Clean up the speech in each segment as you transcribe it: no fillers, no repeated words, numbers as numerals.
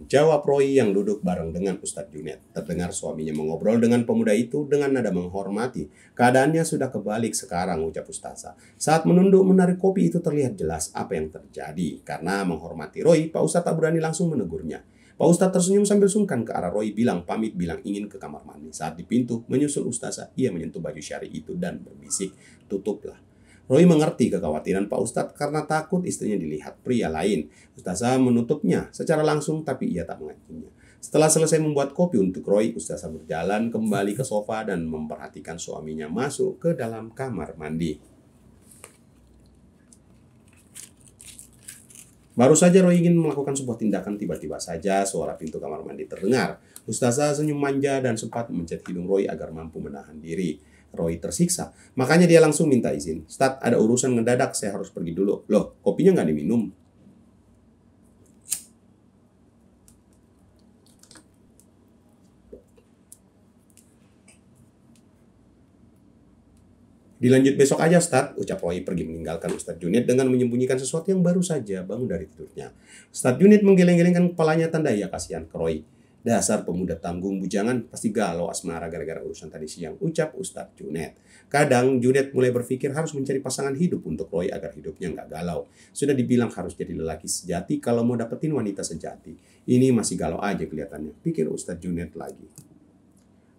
Jawab Roy yang duduk bareng dengan Ustadz Junet. Terdengar suaminya mengobrol dengan pemuda itu dengan nada menghormati. Keadaannya sudah kebalik sekarang, ucap Ustazah. Saat menunduk menarik kopi itu terlihat jelas apa yang terjadi. Karena menghormati Roy, Pak Ustadz tak berani langsung menegurnya. Pak Ustadz tersenyum sambil sungkan ke arah Roy, bilang ingin ke kamar mandi. Saat di pintu, menyusul Ustazah, ia menyentuh baju syari itu dan berbisik, tutuplah. Roy mengerti kekhawatiran Pak Ustadz karena takut istrinya dilihat pria lain. Ustazah menutupnya secara langsung tapi ia tak mengacunya. Setelah selesai membuat kopi untuk Roy, Ustazah berjalan kembali ke sofa dan memperhatikan suaminya masuk ke dalam kamar mandi. Baru saja Roy ingin melakukan sebuah tindakan, tiba-tiba saja suara pintu kamar mandi terdengar. Ustazah senyum manja dan sempat mencet hidung Roy agar mampu menahan diri. Roy tersiksa, makanya dia langsung minta izin. Stat, ada urusan ngedadak, saya harus pergi dulu. Loh, kopinya nggak diminum? Dilanjut besok aja, Stat, ucap Roy pergi meninggalkan Ustadz Junid dengan menyembunyikan sesuatu yang baru saja bangun dari tidurnya. Ustadz Junid menggeleng-gelengkan kepalanya tanda ia kasihan ke Roy. Dasar pemuda tanggung bujangan, pasti galau asmara gara-gara urusan tadi siang, ucap Ustadz Junet. Kadang Junet mulai berpikir harus mencari pasangan hidup untuk Roy agar hidupnya nggak galau. Sudah dibilang harus jadi lelaki sejati kalau mau dapetin wanita sejati. Ini masih galau aja kelihatannya, pikir Ustadz Junet lagi.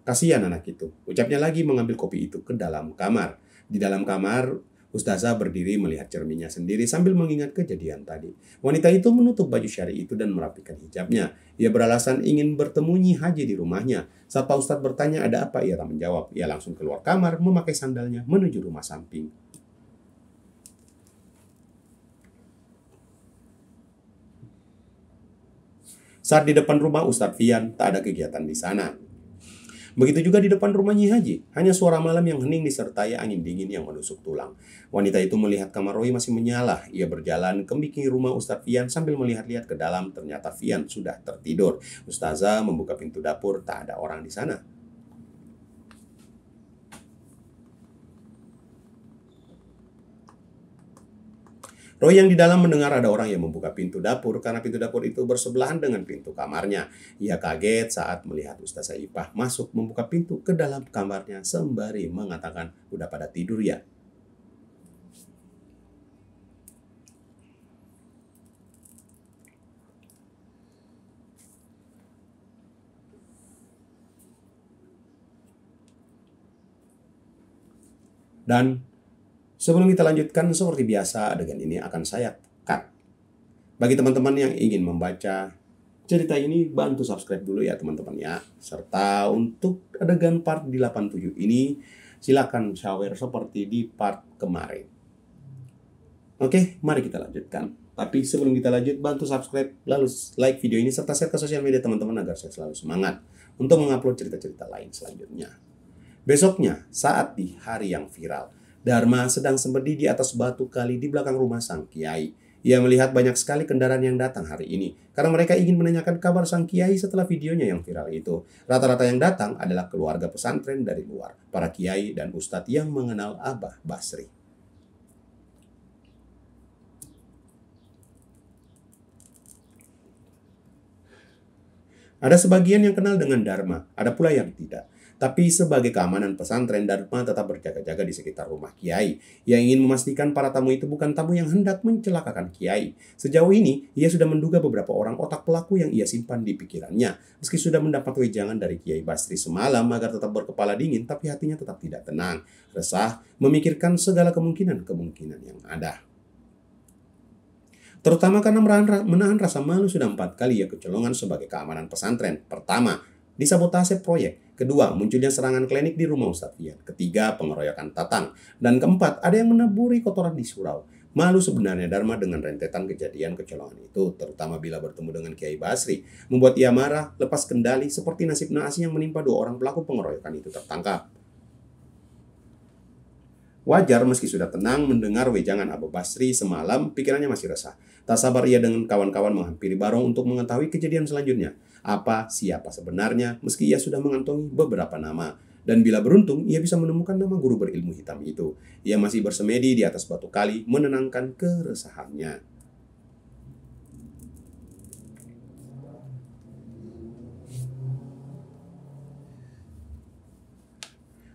Kasihan anak itu, ucapnya lagi mengambil kopi itu ke dalam kamar. Di dalam kamar, Ustazah berdiri melihat cerminnya sendiri sambil mengingat kejadian tadi. Wanita itu menutup baju syari itu dan merapikan hijabnya. Ia beralasan ingin bertemu Nyi Haji di rumahnya. Saat Pak Ustadz bertanya ada apa, ia tak menjawab. Ia langsung keluar kamar memakai sandalnya menuju rumah samping. Saat di depan rumah Ustadz Fian, tak ada kegiatan di sana. Begitu juga di depan rumah Nyi Haji, hanya suara malam yang hening disertai angin dingin yang menusuk tulang. Wanita itu melihat kamar Roy masih menyala. Ia berjalan ke biking rumah Ustadz Fian sambil melihat-lihat ke dalam. Ternyata Fian sudah tertidur. Ustazah membuka pintu dapur, tak ada orang di sana. Roy yang di dalam mendengar ada orang yang membuka pintu dapur karena pintu dapur itu bersebelahan dengan pintu kamarnya. Ia kaget saat melihat Ustazah Ipah masuk membuka pintu ke dalam kamarnya sembari mengatakan, udah pada tidur ya? Dan sebelum kita lanjutkan, seperti biasa adegan ini akan saya cut. Bagi teman-teman yang ingin membaca cerita ini, bantu subscribe dulu ya teman-teman ya. Serta untuk adegan part di 87 ini, silakan share seperti di part kemarin. Oke, mari kita lanjutkan. Tapi sebelum kita lanjut, bantu subscribe, lalu like video ini, serta share ke sosial media teman-teman agar saya selalu semangat untuk mengupload cerita-cerita lain selanjutnya. Besoknya, saat di hari yang viral, Dharma sedang semedi di atas batu kali di belakang rumah sang kiai. Ia melihat banyak sekali kendaraan yang datang hari ini, karena mereka ingin menanyakan kabar sang kiai setelah videonya yang viral itu. Rata-rata yang datang adalah keluarga pesantren dari luar, para kiai dan ustadz yang mengenal Abah Basri. Ada sebagian yang kenal dengan Dharma, ada pula yang tidak. Tapi sebagai keamanan pesantren, Dharma tetap berjaga-jaga di sekitar rumah Kiai. Ia ingin memastikan para tamu itu bukan tamu yang hendak mencelakakan Kiai. Sejauh ini, ia sudah menduga beberapa orang otak pelaku yang ia simpan di pikirannya. Meski sudah mendapat wejangan dari Kiai Basri semalam agar tetap berkepala dingin, tapi hatinya tetap tidak tenang. Resah, memikirkan segala kemungkinan-kemungkinan yang ada. Terutama karena menahan rasa malu sudah 4 kali ia kecolongan sebagai keamanan pesantren. Pertama, disabotase proyek. Kedua, munculnya serangan klinik di rumah Ustadz Fian. Ketiga, pengeroyokan Tatang. Dan keempat, ada yang menaburi kotoran di surau. Malu sebenarnya Dharma dengan rentetan kejadian kecolongan itu, terutama bila bertemu dengan Kiai Basri. Membuat ia marah, lepas kendali, seperti nasib naas yang menimpa 2 orang pelaku pengeroyokan itu tertangkap. Wajar meski sudah tenang mendengar wejangan Abu Basri semalam, pikirannya masih resah. Tak sabar ia dengan kawan-kawan menghampiri Barong untuk mengetahui kejadian selanjutnya. Apa, siapa sebenarnya, meski ia sudah mengantongi beberapa nama. Dan bila beruntung, ia bisa menemukan nama guru berilmu hitam itu. Ia masih bersemedi di atas batu kali, menenangkan keresahannya.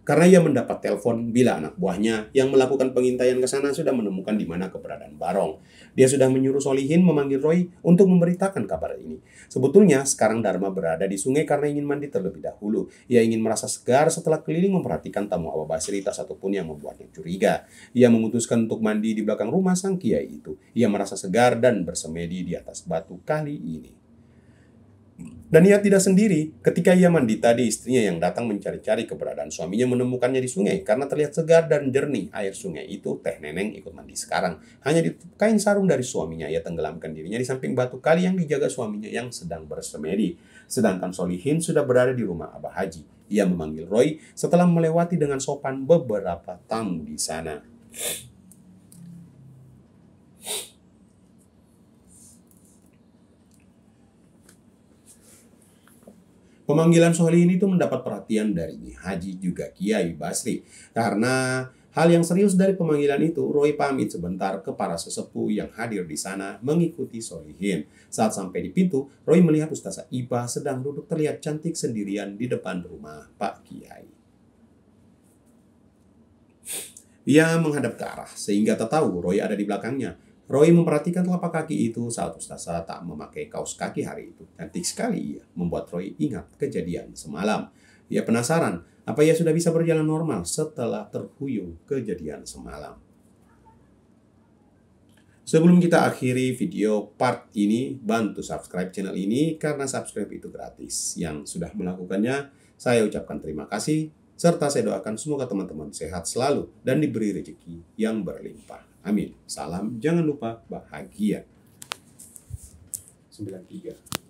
Karena ia mendapat telepon bila anak buahnya yang melakukan pengintaian ke sana sudah menemukan di mana keberadaan Barong. Dia sudah menyuruh Solihin memanggil Roy untuk memberitakan kabar ini. Sebetulnya sekarang Dharma berada di sungai karena ingin mandi terlebih dahulu. Ia ingin merasa segar setelah keliling memperhatikan tamu Abah Basri, tak satupun yang membuatnya curiga. Ia memutuskan untuk mandi di belakang rumah sang kiai itu. Ia merasa segar dan bersemedi di atas batu kali ini. Dan ia tidak sendiri. Ketika ia mandi tadi, istrinya yang datang mencari-cari keberadaan suaminya menemukannya di sungai. Karena terlihat segar dan jernih air sungai itu, Teh Neneng ikut mandi sekarang. Hanya di kain sarung dari suaminya, ia tenggelamkan dirinya di samping batu kali yang dijaga suaminya yang sedang bersemedi. Sedangkan Solihin sudah berada di rumah Abah Haji. Ia memanggil Roy setelah melewati dengan sopan beberapa tamu di sana. Pemanggilan Solihin itu mendapat perhatian dari Nyi Haji juga Kiai Basri. Karena hal yang serius dari pemanggilan itu, Roy pamit sebentar ke para sesepuh yang hadir di sana mengikuti Solihin. Saat sampai di pintu, Roy melihat Ustazah Ipa sedang duduk terlihat cantik sendirian di depan rumah Pak Kiai. Ia menghadap ke arah sehingga tak tahu Roy ada di belakangnya. Roy memperhatikan telapak kaki itu saat Ustazah tak memakai kaos kaki hari itu. Cantik sekali ia, membuat Roy ingat kejadian semalam. Ia penasaran, apa ia sudah bisa berjalan normal setelah terhuyung kejadian semalam. Sebelum kita akhiri video part ini, bantu subscribe channel ini karena subscribe itu gratis. Yang sudah melakukannya, saya ucapkan terima kasih, serta saya doakan semoga teman-teman sehat selalu dan diberi rezeki yang berlimpah. Amin. Salam, jangan lupa bahagia. 93.